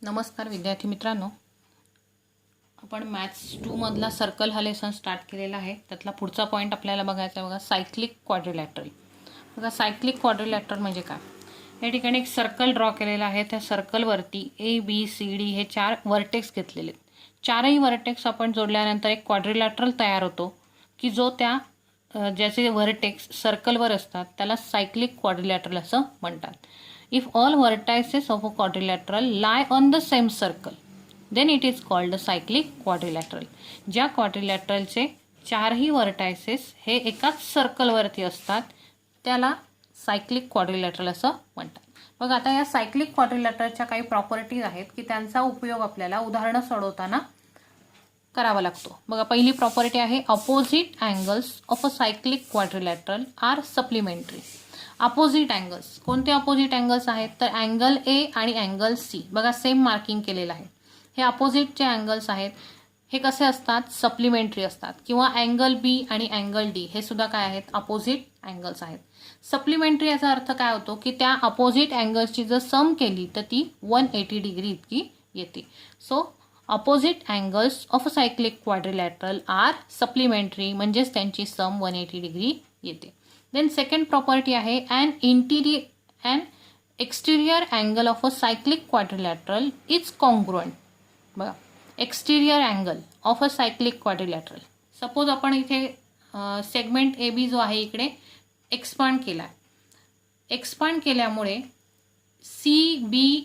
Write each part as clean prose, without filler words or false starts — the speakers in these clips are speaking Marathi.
नमस्कार विद्यार्थी मित्रांनो, आपण मॅथ्स 2 मधला सर्कल हा लेसन स्टार्ट केलेला आहे. त्यातला पुढचा पॉईंट आपल्याला बघायचा आहे बघा, सायक्लिक क्वाड्रिलॅटरल. बघा सायक्लिक क्वाड्रिलॅटरल म्हणजे काय. या ठिकाणी एक सर्कल ड्रॉ केलेला आहे. त्या सर्कलवरती A B C D हे 4 वर्टेक्स घेतलेले आहेत. चारही वर्टेक्स आपण जोडल्यानंतर एक क्वाड्रिलॅटरल तयार होतो की जो ज्याचे वर्टेक्स सर्कलवर असतात त्याला सायक्लिक क्वाड्रिलॅटरल असं म्हणतात. If all vertices of a quadrilateral lie on the same circle, then it is called a cyclic quadrilateral. ज्या क्वाड्रिलॅटरलचे चारही वर्टायसेस हे एकाच सर्कलवरती असतात त्याला सायक्लिक क्वाड्रिलॅटरल असं म्हणतात. बघ आता या सायक्लिक क्वाड्रिलॅटरलच्या काही प्रॉपर्टीज आहेत की त्यांचा उपयोग आपल्याला उदाहरणं सोडवताना करावा लागतो. बघा पहिली प्रॉपर्टी आहे, opposite angles of a cyclic quadrilateral are supplementary. Opposite angles, कोणते अपोजिट अँगल्स आहेत तर अँगल ए आणि अँगल सी. बघा सेम मार्किंग केलेलं आहे. हे अपोजिट जे अँगल्स आहेत हे कसे असतात, सप्लिमेंटरी असतात. किंवा अँगल बी आणि अँगल डी हे सुद्धा काय आहेत, अपोजिट अँगल्स आहेत. सप्लिमेंटरी याचा अर्थ काय होतो की त्या अपोजिट अँगल्सची जर सम केली तर ती 180 डिग्री इतकी येते. So opposite angles of a cyclic quadrilateral are supplementary, म्हणजेच त्यांची सम 180 डिग्री येते. देन सेकंड प्रॉपर्टी आहे, and exterior angle of a cyclic quadrilateral is congruent. बघा exterior angle of a cyclic quadrilateral, suppose आपण इथे सेगमेंट ए बी जो आहे इकडे एक्सपांड केला. एक्सपांड केल्यामुळे सी बी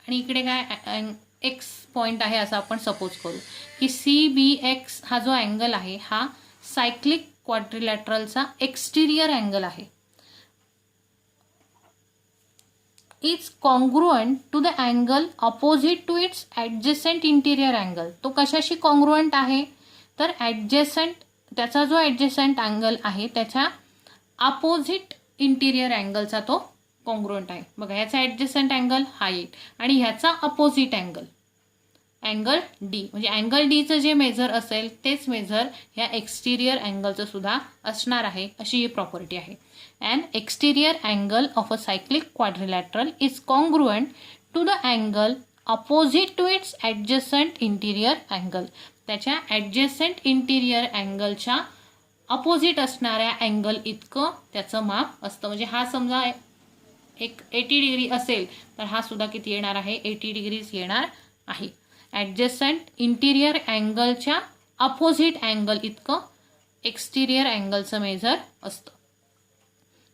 आणि इकडे काय एक्स पॉईंट आहे असं आपण सपोज करू की CBX हा जो अँगल आहे हा सायक्लिक क्वाड्रिलॅटरलचा एक्सटिरियर अँगल आहे. Is congruent to the angle opposite to its adjacent interior angle. तो कशाशी कॉन्ग्रुएंट आहे तर ॲडजेसंट, त्याचा जो ॲडजेसंट अँगल आहे त्याच्या अपोजिट इंटिरियर अँगलचा तो कॉन्ग्रुएंट आहे. बघा ह्याचा ॲडजेसंट अँगल हा येईल आणि ह्याचा अपोजिट अँगल डी, म्हणजे अँगल डीचं जे मेजर असेल तेच मेजर ह्या एक्सटिरियर अँगलचं सुद्धा असणार आहे, अशी ही प्रॉपर्टी आहे. And exterior angle of a cyclic quadrilateral is congruent to the angle opposite to its adjacent interior angle. त्याच्या ॲडजेसंट इंटिरियर अँगलच्या अपोजिट असणाऱ्या अँगल इतकं त्याचं माप असतं. म्हणजे हा समजा एक 80 डिग्री असेल तर हा सुद्धा किती येणार आहे, 80 डिग्रीज येणार आहे. ॲडजेसंट इंटिरियर अँगलच्या अपोजिट अँगल इतकं एक्सटिरियर अँगलचं मेजर असतं.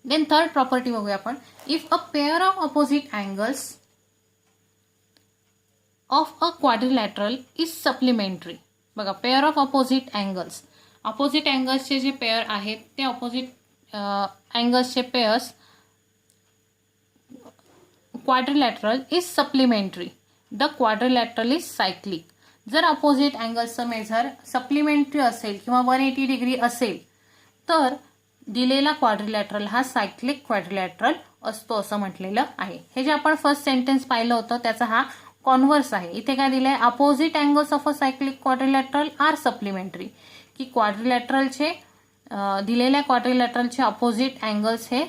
देन थर्ड प्रॉपर्टी बघूया आपण, if a pair of opposite angles of a quadrilateral is supplementary. बघा pair of opposite angles, opposite अँगल्सचे जे पेअर आहेत ते अपोजिट अँगल्सचे pairs quadrilateral is supplementary, the quadrilateral is cyclic. जर अपोजिट अँगल्सचं मेजर सप्लिमेंटरी असेल किंवा 180 डिग्री असेल तर दिलेला क्वाड्रिलॅटरल हा सायक्लिक क्वाड्रिलॅटरल असतो असं म्हटलेलं आहे. हे जे आपण फर्स्ट सेंटेन्स पाहिलं होतं त्याचा हा कॉन्व्हर्स आहे. इथे काय दिलंय, opposite angles of a cyclic quadrilateral are supplementary, की क्वाड्रिलॅटरलचे दिलेल्या क्वाड्रिलॅटरलचे अपोजिट अँगल्स हे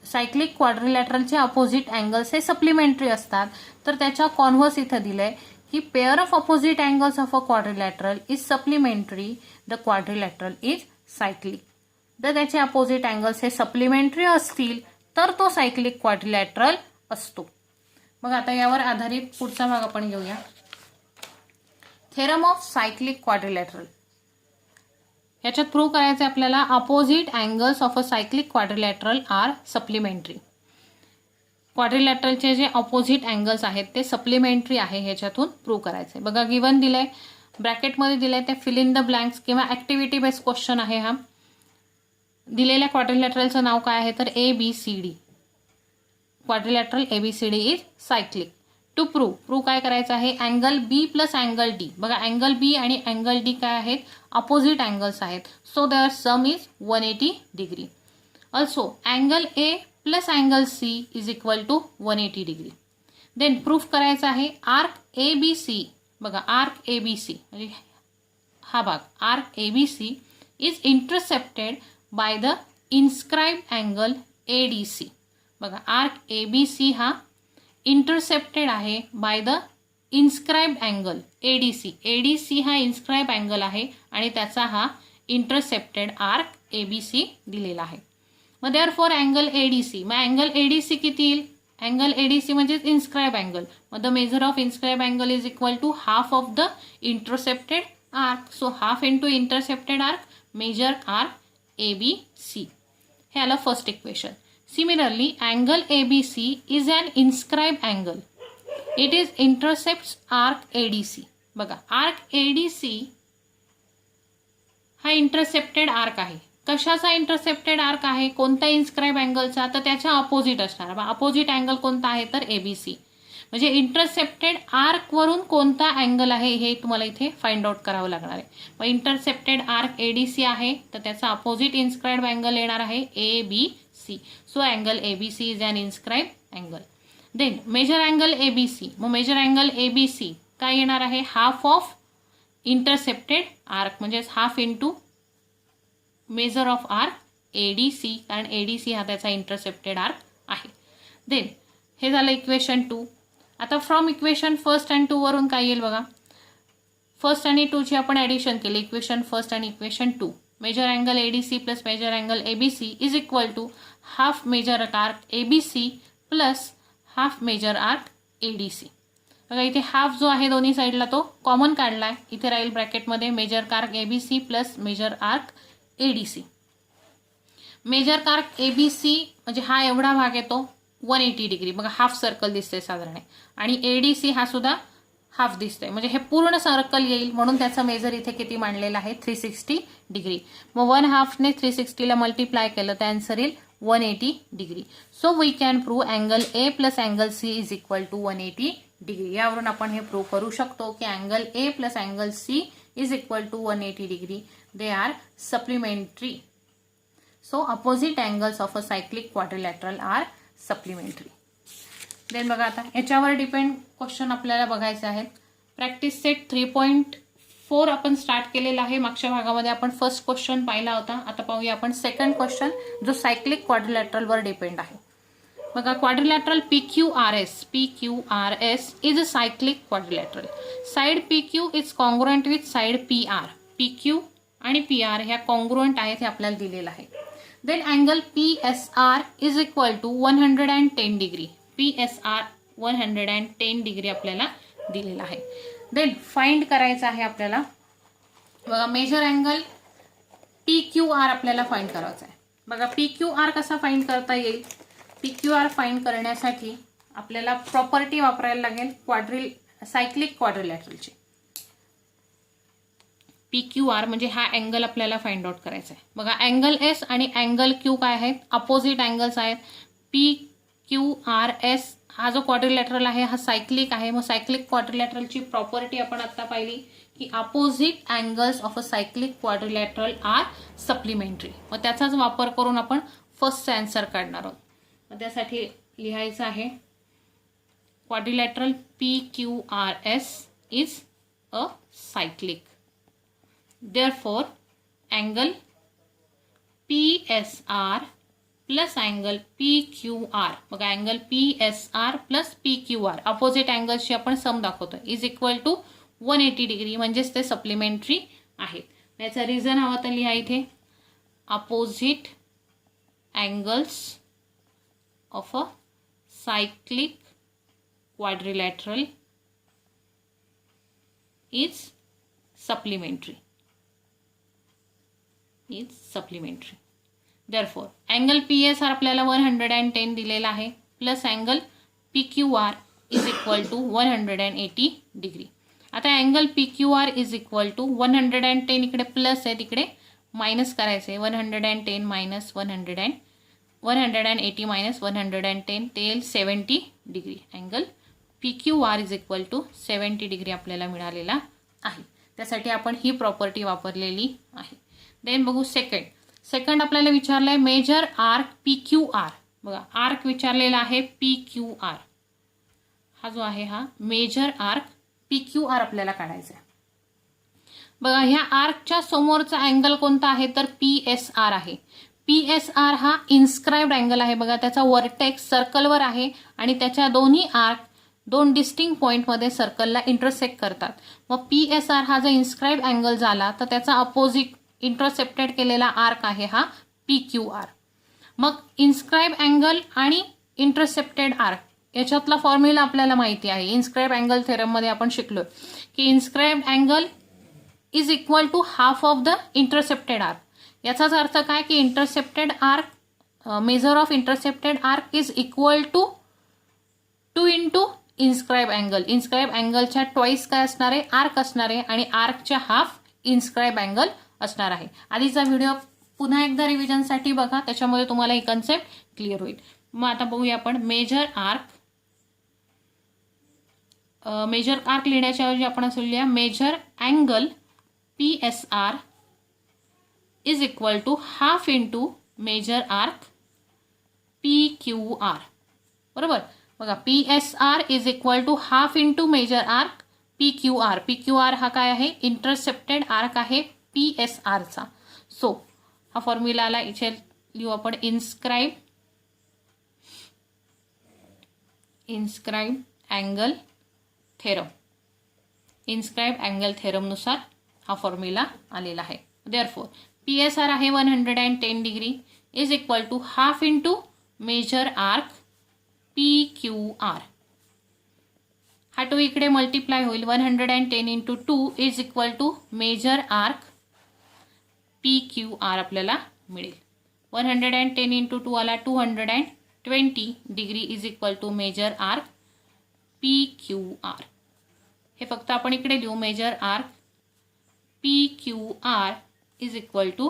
सायक्लिक क्वाड्रिलॅटरलचे अपोजिट अँगल्स हे सप्लिमेंटरी असतात. तर त्याच्या कॉन्व्हर्स इथं दिलंय की pair of opposite angles of a quadrilateral is supplementary, the quadrilateral is cyclic. जर त्याचे अपोजिट अँगल्स हे सप्लिमेंटरी असतील तर तो सायक्लिक क्वाड्रिलॅटरल असतो. मग आता यावर आधारित पुढचा भाग आपण घेऊया, थेरम ऑफ सायक्लिक क्वाड्रिलॅटरल. याच्यात प्रूव्ह करायचं आपल्याला, opposite angles of a cyclic quadrilateral are supplementary. क्वाड्रिलॅटरलचे जे अपोजिट अँगल्स आहेत ते सप्लिमेंटरी आहे, ह्याच्यातून प्रूव्ह करायचं आहे. बघा गिवन दिलंय, ब्रॅकेटमध्ये दिलंय ते फिल इन द ब्लँक्स किंवा ऍक्टिव्हिटी बेस्ड क्वेश्चन आहे हा. दिलेल्या क्वाड्रिलॅटरलचं नाव काय आहे तर ABCD. Quadrilateral ABCD is cyclic. To prove काय करायचं आहे, angle B plus angle D. बघा अँगल बी आणि अँगल डी काय आहेत, अपोजिट अँगल्स आहेत. So their sum is 180 degree. Also angle A plus angle C is equal to 180 degree. Then proof करायचं आहे, आर्क ABC. बघा आर्क ABC म्हणजे हा भाग, arc ABC is intercepted by the inscribed angle ADC. बघा आर्क ए बी सी हा इंटरसेप्टेड आहे by the inscribe angle A D C. A D C हा इन्स्क्राइब अँगल आहे आणि त्याचा हा intercepted arc A B C दिलेला आहे. मग therefore angle A D C, मग अँगल ए डी सी किती येईल? अँगल ए डी सी म्हणजेच इन्स्क्राइब अँगल. मग the measure of इन्स्क्राइब angle is equal to half of the intercepted arc. So half into intercepted arc, measure arc A B C. हे आलं first equation. Similarly angle A B C is an inscribe angle. It is intercepts arc A D C. बघा आर्क ए डी सी हा इंटरसेप्टेड आर्क आहे. कशाचा इंटरसेप्टेड आर्क आहे? कोणता इन्स्क्राइब अँगलचा? तर त्याच्या अपोजिट असणार. अपोजिट अँगल कोणता आहे? तर ए बी सी. म्हणजे इंटरसेप्टेड आर्कवरून कोणता अँगल आहे हे तुम्हाला इथे फाइंड आउट करावं लागणार आहे. मग intercepted arc A D C आहे तर त्याचा अपोजिट इन्स्क्राइब अँगल येणार आहे A B C. So angle A B C is an inscribe angle. Then measure angle A B C. मग measure angle A B C काय येणार आहे? हाफ ऑफ इंटरसेप्टेड आर्क, म्हणजेच half into measure of arc A D C, कारण ए डी सी हा त्याचा इंटरसेप्टेड आर्क आहे. देन हे झालं इक्वेशन 2. आता फ्रॉम इक्वेशन फर्स्ट अँड 2 वरून काय येईल बघा. फर्स्ट आणि 2ची आपण ॲडिशन केली, इक्वेशन फर्स्ट आणि equation 2. Major angle A D C plus major angle A B C is equal to half major arc A B C plus half major arc A D C. बघा इथे हाफ जो आहे दोन्ही साईडला तो कॉमन काढला आहे. इथे राहील ब्रॅकेटमध्ये measure arc A B C plus measure arc A D C. Measure arc A B C म्हणजे हा एवढा भाग येतो 180 डिग्री. बघा हाफ सर्कल दिसते साधारण. आणि ए डी सी हा सुद्धा हाफ दिसतोय, म्हणजे हे पूर्ण सर्कल येईल. म्हणून त्याचा मेजर इथे किती मांडलेला आहे? 360 डिग्री. मग 1/2ने 360ला मल्टिप्लाय केलं तर आन्सर येईल 180 degree. So we can prove angle A plus angle C is equal to 180 degree. यावरून आपण हे प्रूव्ह करू शकतो की angle A plus angle C is equal to 180 degree. They are supplementary. So opposite angles of a cyclic quadrilateral are supplementary. Then बघा आता याच्यावर डिपेंड क्वेश्चन आपल्याला बघायचे आहेत. प्रॅक्टिस सेट 3.4 आपण स्टार्ट केलेला आहे. मागच्या भागामध्ये आपण फर्स्ट क्वेश्चन पाहिला होता. आता पाहूया आपण सेकंड क्वेश्चन जो सायक्लिक क्वाड्रिलॅटरलवर डिपेंड आहे. बघा quadrilateral PQRS is a cyclic quadrilateral. Side PQ is congruent with side PR. PQ आणि PR ह्या कॉन्ग्रुएंट आहेत हे आपल्याला दिलेलं आहे. Then angle PSR is equal to 110 degree. PSR 110 degree आपल्याला दिलेला आहे. देन फाइंड करायचं आहे आपल्याला. बघा मेजर अँगल PQR आपल्याला फाइंड करायचा आहे. बघा PQR कसा फाइंड करता येईल? PQR फाइंड करण्यासाठी आपल्याला प्रॉपर्टी वापरायला लागेल सायक्लिक क्वाड्रिलॅटरलची. PQR म्हणजे हा अँगल आपल्याला फाइंड आउट करायचा आहे. बघा अँगल S आणि अँगल Q काय आहेत? अपोजिट अँगल्स आहेत. PQRS हा जो क्वाड्रिलॅटरल आहे हा सायक्लिक आहे. मग सायक्लिक क्वाड्रिलॅटरलची प्रॉपर्टी आपण आता पाहिली की opposite angles of a cyclic quadrilateral are supplementary. मग त्याचाच वापर करून आपण फर्स्टचा आन्सर काढणार आहोत. मग त्यासाठी लिहायचं आहे quadrilateral PQRS is a cyclic. Therefore, angle PSR plus angle PQR. बघा angle PSR plus PQR opposite अँगल्सची आपण सम दाखवतोय इज इक्वल टू 180 डिग्री. म्हणजेच ते सप्लिमेंटरी आहेत. याचा रिझन हवा तर लिहा इथे. Opposite angles of a cyclic quadrilateral is supplementary. Is supplementary. Therefore angle PSR आपल्याला 110 दिलेला आहे plus angle PQR is equal to 180 degree. आता angle PQR is equal to 110 इकडे प्लस आहे तिकडे मायनस करायचे. 110 मायनस 180 मायनस 110 ते येईल 70 degree. Angle PQR is equal to 70 degree आपल्याला मिळालेला आहे. त्यासाठी आपण ही प्रॉपर्टी वापरलेली आहे. देन बघू सेकंड आपल्याला विचारलं आहे मेजर आर्क PQR. बघा आर्क विचारलेला आहे PQR. हा जो आहे हा मेजर आर्क PQR आपल्याला काढायचा आहे. बघा ह्या आर्कच्या समोरचा अँगल कोणता आहे तर PSR आहे. PSR हा इन्स्क्राइब्ड अँगल आहे बघा, त्याचा वर्टेक्स सर्कलवर आहे आणि त्याच्या दोन्ही आर्क दोन डिस्टिंक्ट पॉईंटमध्ये सर्कलला इंटरसेक्ट करतात. मग PSR हा जर इन्स्क्राइब्ड अँगल झाला तर त्याचा अपोजिट इंटरसेप्टेड केलेला आर्क आहे हा PQR. मग इन्स्क्राइब अँगल आणि इंटरसेप्टेड आर्क याच्यातला फॉर्म्युला आपल्याला माहिती आहे. इन्स्क्राइब अँगल थेरममध्ये आपण शिकलो की inscribed angle is equal to half of the intercepted arc. याचाच अर्थ काय की intercepted arc measure of intercepted arc is equal to 2 into inscribe angle. Inscribe अँगलच्या ट्वाईस काय असणार आहे, आर्क असणार आहे आणि आर्कच्या हाफ इन्स्क्राइब अँगल असणार आहे. आधीचा व्हिडिओ पुन्हा एकदा रिव्हिजनसाठी बघा, त्याच्यामध्ये तुम्हाला ही कन्सेप्ट क्लिअर होईल. मग आता बघूया आपण मेजर आर्क. मेजर आर्क लिहिण्याच्या ऐवजी आपण असं लिहूया measure angle PSR is equal to half into measure arc PQR. बरोबर. बघा PSR is equal to half into measure arc PQR. PQR हा काय आहे, इंटरसेप्टेड आर्क आहे PSRचा. सो हा फॉर्म्युला आला, इथे लिहू आपण inscribe angle theorem. Inscribe angle थेरमनुसार हा फॉर्म्युला आलेला आहे. देअरफॉर PSR आहे 110 degree is equal to half into measure arc PQR. हा 2 इकडे मल्टिप्लाय होईल. 110 into 2 is equal to measure arc PQR आपल्याला मिळेल. 110 इंटू 2 आला 220 degree is equal to measure arc PQR. हे फक्त आपण इकडे लिहू measure arc PQR is equal to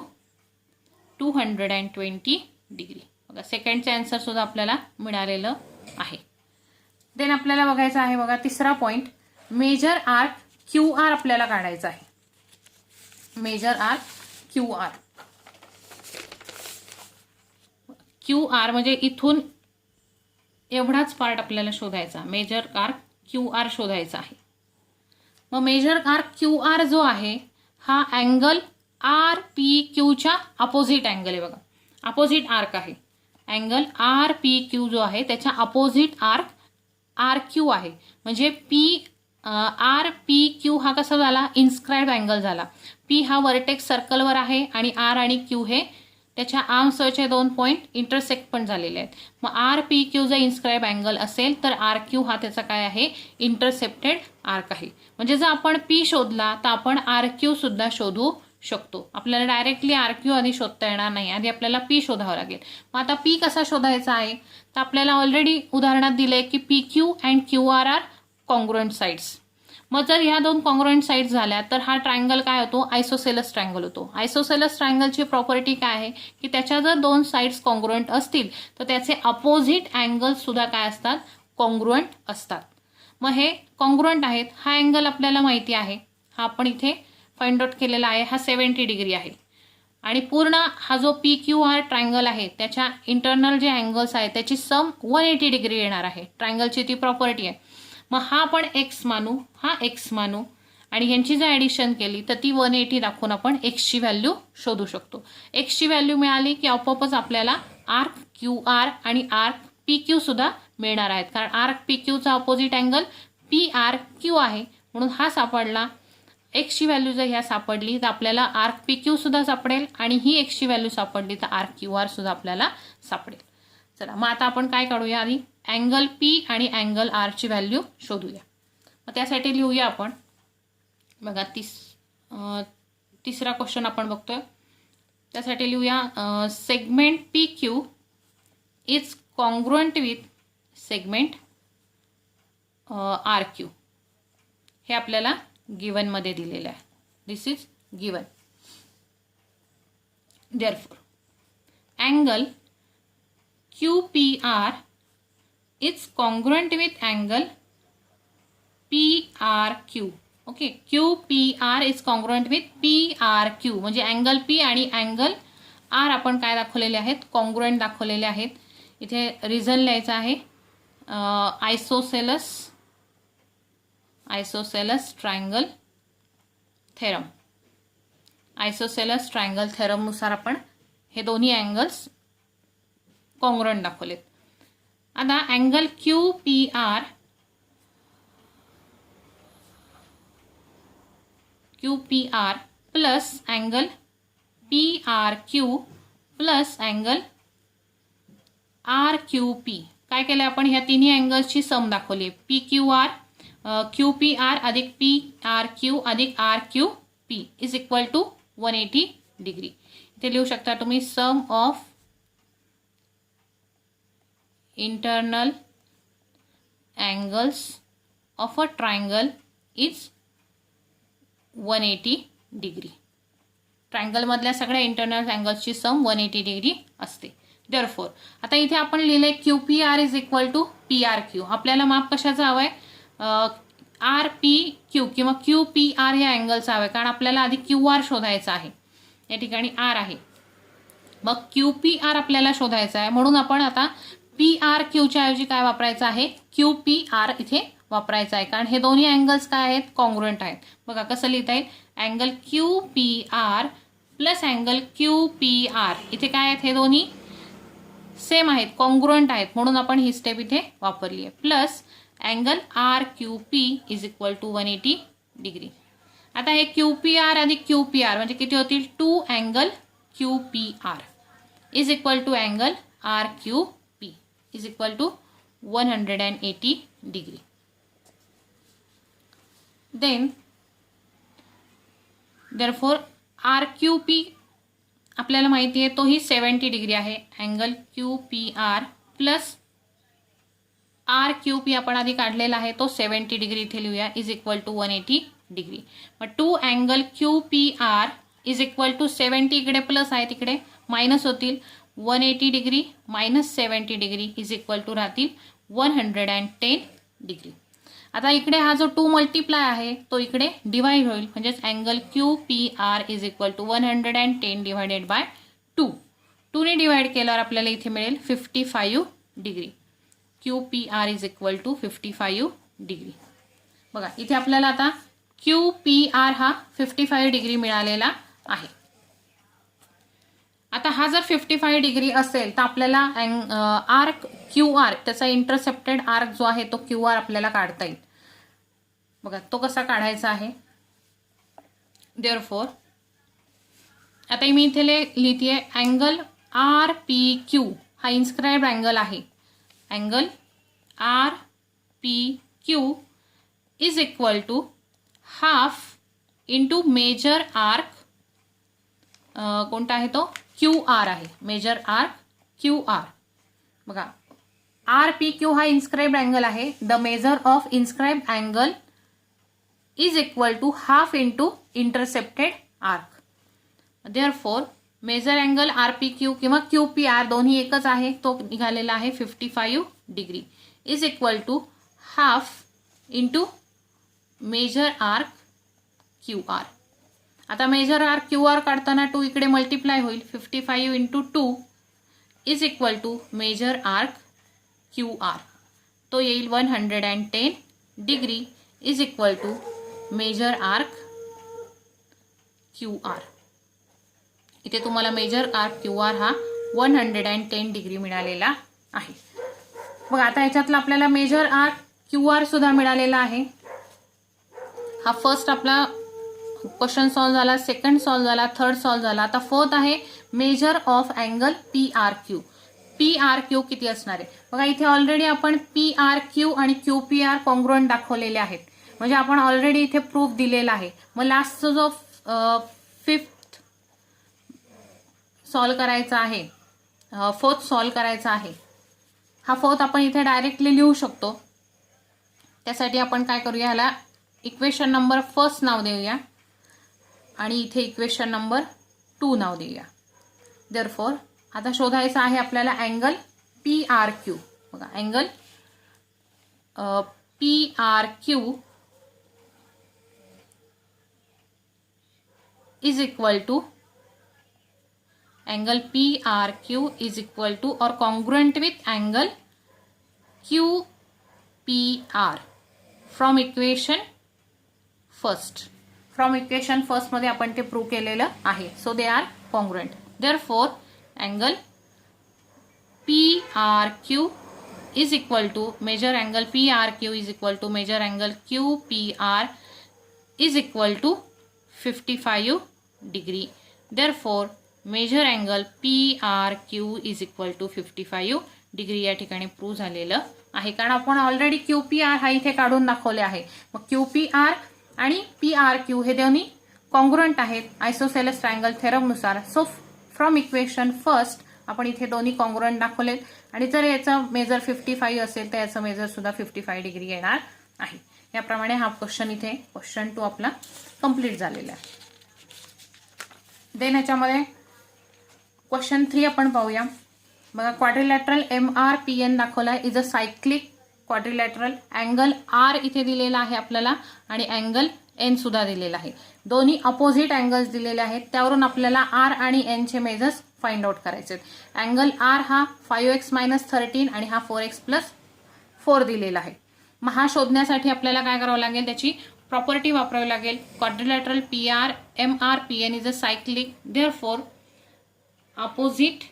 220 degree. बघा सेकंडचे आन्सर सुद्धा आपल्याला मिळालेलं आहे. देन आपल्याला बघायचं आहे बघा तिसरा पॉइंट, मेजर आर्क QR आपल्याला काढायचा आहे. मेजर आर्क QR म्हणजे इथून एवढाच पार्ट आपल्याला शोधायचा. मेजर आर्क QR शोधायचा आहे. मग मेजर आर्क QR जो आहे हा अँगल RPQच्या अपोजिट अँगल आहे. बघा अपोजिट आर्क आहे. अँगल RPQ जो आहे त्याच्या अपोजिट आर्क RQ आहे. म्हणजे RPQ हा कसा झाला, इन्स्क्राइब्ड अँगल झाला. P हा वर्टेक्स सर्कलवर आहे आणि R आणि Q हे त्याच्या आर्म्सचे 2 पॉईंट इंटरसेक्ट पण झालेले आहेत. मग RPQ जर इन्स्क्राइब अँगल असेल तर RQ हा त्याचा काय आहे, इंटरसेप्टेड आर्क आहे. म्हणजे जर आपण P शोधला तर आपण RQ सुद्धा शोधू शकतो. आपल्याला डायरेक्टली RQ आधी शोधता येणार नाही, आधी आपल्याला P शोधावं लागेल. मग आता P कसा शोधायचा आहे तर आपल्याला ऑलरेडी उदाहरणात दिले की PQ and QR are congruent sides. मग जर ह्या 2 कॉन्ग्रुएंट साइड्स झाल्या तर हा ट्रायंगल काय होतो, आयसोसेलस ट्रायंगल होतो. आयसोसेलस ट्रायंगलची प्रॉपर्टी काय आहे की त्याच्या जर 2 साइड्स कॉन्ग्रुएंट असतील तर त्याचे अपोजिट अँगल सुद्धा काय असतात, कॉन्ग्रुएंट असतात. मग हे कॉन्ग्रुएंट आहेत. हा अँगल आपल्याला माहिती आहे, हा आपण इथे फाइंड आउट केलेला आहे. हा 70 डिग्री आहे आणि पूर्ण हा जो PQR ट्रायंगल आहे त्याच्या इंटरनल जे अँगल्स आहेत त्याची सम 180 डिग्री येणार आहे. ट्रायंगलची ती प्रॉपर्टी आहे. मग हा आपण x मानू, हा x मानू आणि यांची जर ॲडिशन केली तर ती 180 दाखवून आपण x ची व्हॅल्यू शोधू शकतो. x ची व्हॅल्यू मिळाली की आपोआपच आपल्याला आर्क QR आणि आर्क PQ सुद्धा मिळणार आहेत. कारण आर्क PQचा अपोजिट अँगल PRQ आहे म्हणून हा सापडला. x ची व्हॅल्यू जर ह्या सापडली तर आपल्याला आर्क PQ सुद्धा सापडेल आणि ही x ची व्हॅल्यू सापडली तर आर्क QR सुद्धा आपल्याला सापडेल. चला मग आता आपण काय काढूया, आधी अँगल P आणि अँगल R ची व्हॅल्यू शोधूया. मग त्यासाठी लिहूया आपण बघा तिसरा क्वेश्चन आपण बघतोय. त्यासाठी लिहूया segment PQ is congruent with segment RQ. हे आपल्याला गिवन मध्ये दिलेलं आहे. This is given. Therefore angle QPR is congruent with angle PRQ. Okay, QPR is congruent with PRQ म्हणजे अँगल P आणि अँगल R आपण काय दाखवलेले आहेत, कॉन्ग्रुएंट दाखवलेले आहेत. इथे रिझन लिहायचं आहे आयसोसेलस ट्रायंगल थेरम. आयसोसेलस ट्रायंगल थेरमनुसार आपण हे दोन्ही अँगल्स कॉन्ग्रुएंट दाखवलेत. आता angle QPR plus angle PRQ plus angle RQP. काय केलं आपण, ह्या तिन्ही अँगल्सची सम दाखवली आहे. PQR QPR अधिक PRQ अधिक RQP is equal to 180 degree. इथे लिहू शकता तुम्ही sum of internal angles of a triangle is 180 degree. ट्रायंगलमधल्या सगळ्या इंटरनल अँगल्सची सम 180 डिग्री असते. देअरफॉर आता इथे आपण लिहिलंय QPR is equal to PRQ. आपल्याला माप कशाचं हवं आहे, RPQ किंवा QPR या अँगलचा हवं आहे, कारण आपल्याला आधी QR शोधायचा आहे. या ठिकाणी R आहे, मग QPR आपल्याला शोधायचा आहे. म्हणून आपण आता PRQच्या ऐवजी काय वापरायचं आहे, QPR इथे वापरायचं आहे, कारण हे दोन्ही अँगल्स काय आहेत, कॉन्ग्रुएंट आहेत. बघा कसं लिहिता येईल, angle QPR plus angle QPR. इथे काय आहेत, हे दोन्ही सेम आहेत, कॉन्ग्रुएंट आहेत, म्हणून आपण ही स्टेप इथे वापरली आहे. Plus angle RQP is equal to 180 degree. आता हे QPR अधिक QPR म्हणजे किती होतील, 2 angle QPR is equal to angle RQP is equal to 180 degree. Then therefore RQP आपल्याला माहिती आहे तोही 70 डिग्री आहे. अँगल QPR प्लस RQP आपण आधी काढलेला आहे तो 70 डिग्री इथे लिहूया इज इक्वल टू 180 डिग्री. मग 2 angle QPR is equal to 70, इकडे प्लस आहे तिकडे मायनस होतील, 180 degree minus 70 degree is equal to राहतील 110 डिग्री. आता इकडे हा जो 2 मल्टिप्लाय आहे तो इकडे डिवाइड होईल, म्हणजेच angle QPR is equal to 110 divided by 2. 2 ने डिवाइड केल्यावर आपल्याला इथे मिळेल 55 degree. QPR is equal to 55 degree. बघा इथे आपल्याला आता QPR हा 55 डिग्री मिळालेला आहे. आता हा जर 55 डिग्री असेल तर आपल्याला आर्क QR त्याचा इंटरसेप्टेड आर्क जो आहे तो QR आपल्याला काढता येईल. बघा तो कसा काढायचा आहे. देअरफॉर आता मी इथे लिहिते अँगल RPQ हा इन्स्क्राइब्ड अँगल आहे. Angle RPQ is equal to half into measure arc, कोणता आहे तो QR आहे, मेजर आर्क QR. बघा RPQ हा इन्स्क्राइब्ड अँगल आहे. The measure of inscribed angle is equal to half into intercepted arc. Therefore measure angle RPQ किंवा QPR दोन्ही एकच आहे, तो निघालेला आहे 55 degree is equal to half into measure arc QR. आता मेजर आर्क QR काढताना 2 इकडे मल्टिप्लाय होईल, 55 into 2 is equal to measure arc QR, तो येईल 110 degree is equal to measure arc QR. इथे तुम्हाला मेजर आर्क QR हा 110 डिग्री मिळालेला आहे. बघा आता याच्यातला आपल्याला मेजर आर्क QR सुद्धा मिळालेला आहे. हा फर्स्ट आपला क्वेश्चन सॉल्व झाला, सेकंड सॉल्व झाला, थर्ड सॉल्व झाला. आता फोर्थ आहे measure of angle PRQ. PRQ किती असणार आहे बघा, इथे ऑलरेडी आपण PRQ आणि QPR कॉन्ग्रुएंट दाखवलेले आहेत, म्हणजे आपण ऑलरेडी इथे प्रूफ दिलेला आहे. मग लास्टचा जो फिफ्थ सॉल्व करायचा आहे, फोर्थ सॉल्व करायचा आहे, हा फोर्थ आपण इथे डायरेक्टली लिहू शकतो. त्यासाठी आपण काय करूया, ह्याला इक्वेशन नंबर फर्स्ट नाव देऊया आणि इथे इक्वेशन नंबर 2 नाव देऊया. देअरफॉर आता शोधायचा आहे आपल्याला अँगल PRQ. बघा angle PRQ is equal to angle PRQ is equal to or congruent with angle QPR from equation first. From equation first मध्ये आपण ते प्रूव्ह केलेलं आहे. So they are congruent. Therefore angle PRQ is equal to measure angle PRQ is equal to measure angle QPR is equal to 55 degree. Therefore measure angle PRQ is equal to 55 degree या ठिकाणी प्रूव्ह झालेलं आहे, कारण आपण ऑलरेडी QPR हा इथे काढून दाखवले आहे. मग QPR आणि PRQ हे दोन्ही कॉन्ग्रुएंट आहेत आयसोसेलेस ट्रायंगल थेरमनुसार. सो फ्रॉम इक्वेशन फर्स्ट आपण इथे दोन्ही कॉन्ग्रुएंट दाखवलेत आणि जर याचं मेजर 55 असेल तर याचं मेजर सुद्धा 55 डिग्री येणार आहे. याप्रमाणे हा क्वेश्चन इथे क्वेश्चन 2 आपला कंप्लीट झालेला आहे. देन याच्यामध्ये क्वेश्चन 3 आपण पाहूया. बघा क्वाड्रिलॅटरल MRPN दाखवला आहे. Is a cyclic quadrilateral. Angle R इथे दिलेला आहे आपल्याला आणि अँगल N सुद्धा दिलेला आहे. दोन्ही अपोजिट अँगल्स दिलेले आहेत. त्यावरून आपल्याला R आणि N चे मेजर्स फाइंड आउट करायचे आहेत. अँगल R हा 5x - 13 आणि हा 4x + 4 दिलेला आहे. मग हा शोधण्यासाठी आपल्याला काय करावं लागेल, त्याची प्रॉपर्टी वापरावी लागेल. Quadrilateral MRPN is a cyclic. Therefore opposite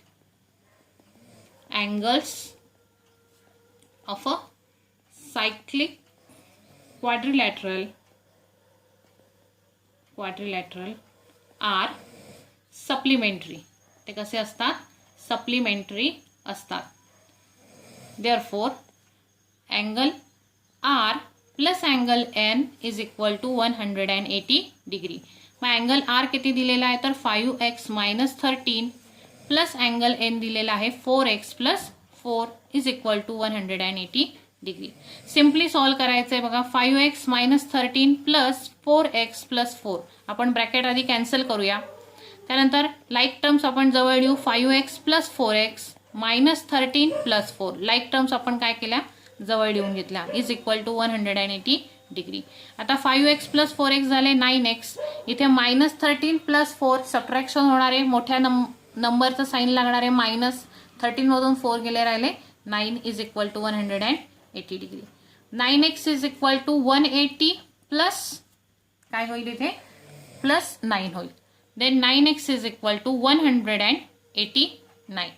angles of a cyclic quadrilateral are supplementary. ते कसे असतात, सप्लिमेंटरी असतात. therefore angle R plus angle N is equal to 180 degree. मग अँगल R किती दिलेला आहे तर 5x - 13 प्लस अँगल N दिलेला आहे 4x + 4 is equal to 180 degree. Simply solve करायचं आहे. बघा 5x - 13 प्लस 4x + 4 आपण ब्रॅकेट आधी कॅन्सल करूया. त्यानंतर लाईक टर्म्स आपण जवळ येऊ. 5x + 4x - 13 + 4 लाईक टर्म्स आपण काय केल्या, जवळ येऊन घेतल्या. Is equal to 180 degree. आता 5x + 4x झाले 9x. इथे -13 + 4 सबट्रॅक्शन होणार आहे. मोठ्या नंबरचं साईन लागणार आहे. -13 मधून 4 गेले राहिले 9 is equal to 180 degree. 9x is equal to 180 plus काय होईल इथे +9 होईल. Then 9x is equal to 189.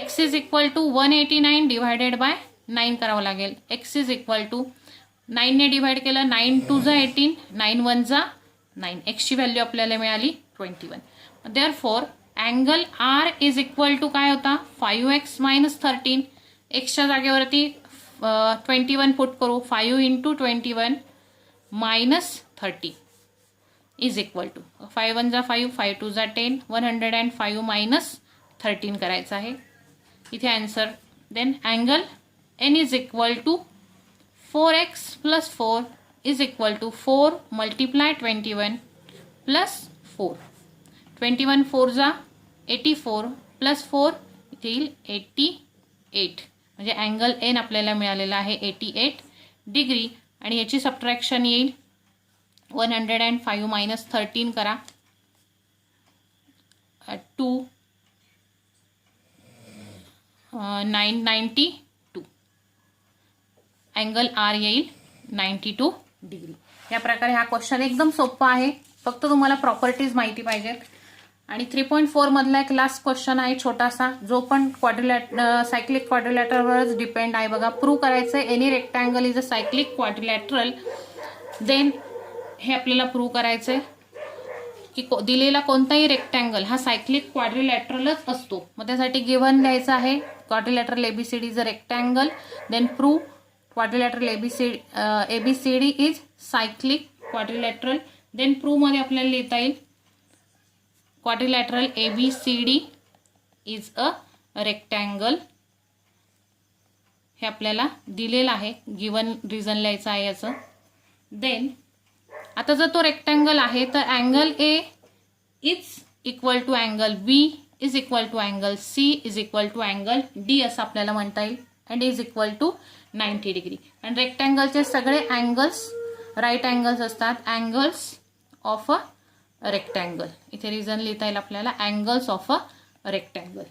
x is equal to 189 divided by 9 करावं लागेल. x इज इक्वल टू 9 ने डिवाइड केलं. 9 2 जा 18, 9 1 जा 9. x ची व्हॅल्यू आपल्याला मिळाली 21. Therefore angle R is equal to काय होता 5x - 13. एक्सच्या जागेवरती 21 पुट करू. 5 × 21 - 30 इज इक्वल टू 5 1 जा 5, 5 2 जा 10, 105 - 13 करायचं आहे इथे answer. Then angle N is equal to 4x + 4 is equal to 4 × 21 + 4. 21 4 जा 84 + 4 इथे येईल 88. म्हणजे अँगल N आपल्याला मिळालेला आहे 88 डिग्री. आणि याची सबट्रॅक्शन येईल 105 - 13 करा 2 992. अँगल R येईल 92 डिग्री. या प्रकारे हा क्वेश्चन एकदम सोपा आहे. फक्त तुम्हाला प्रॉपर्टीज माहिती पाहिजेत. आणि 3.4 मधला एक लास्ट क्वेश्चन आहे छोटासा, जो पण सायक्लिक क्वाड्रिलॅटरवरच डिपेंड आहे. बघा प्रूव्ह करायचं आहे any rectangle is a cyclic quadrilateral. Then हे आपल्याला प्रूव्ह करायचं आहे की दिलेला कोणताही रेक्टँगल हा सायक्लिक क्वाड्रिलॅटरलच असतो. मग त्यासाठी गिव्हन द्यायचं आहे quadrilateral ABCD is a rectangle. Then prove quadrilateral ABCD is cyclic quadrilateral. Then prove मध्ये आपल्याला लिहिता येईल quadrilateral ABCD is a rectangle. हे आपल्याला दिलेलं आहे. गिवन रिझन लिहायचं आहे याचं. देन आता जर तो रेक्टँगल आहे तर angle A is equal to angle B is equal to angle C is equal to angle D असं आपल्याला म्हणता येईल. And is equal to 90 degree. आणि रेक्टँगलचे सगळे अँगल्स राईट अँगल्स असतात. अँगल्स ऑफ अ रेक्टँगल इथे रिझन लिहिता येईल आपल्याला angles of a rectangle.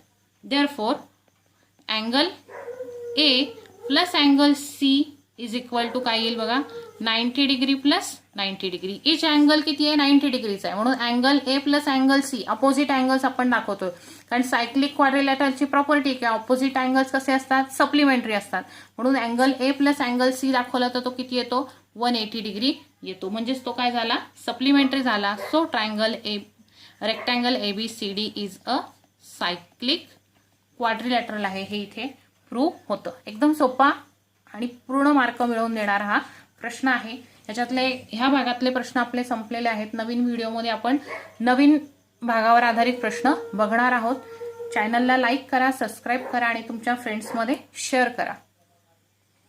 Therefore angle A plus angle C is equal to काय येईल बघा, 90 degree plus 90 degree. Each angle किती आहे, 90 डिग्रीचा आहे. म्हणून angle A plus angle C, opposite angles आपण दाखवतोय. कारण सायक्लिक क्वाड्रिलॅटरलची प्रॉपर्टी की अपोजिट अँगल्स कसे असतात, सप्लिमेंटरी असतात. म्हणून angle A plus angle C दाखवला तर तो किती येतो, 180 डिग्री येतो. म्हणजेच तो काय झाला, सप्लिमेंटरी झाला. So triangle rectangle ABCD is a cyclic quadrilateral आहे, हे इथे प्रूव्ह होतं. एकदम सोपा आणि पूर्ण मार्क मिळवून देणारा हा प्रश्न आहे. याच्यातले ह्या भागातले प्रश्न आपले संपलेले आहेत. नवीन व्हिडिओमध्ये आपण नवीन भागावर आधारित प्रश्न बघणार आहोत. चॅनलला लाईक करा, सबस्क्राईब करा आणि तुमच्या फ्रेंड्समध्ये शेअर करा.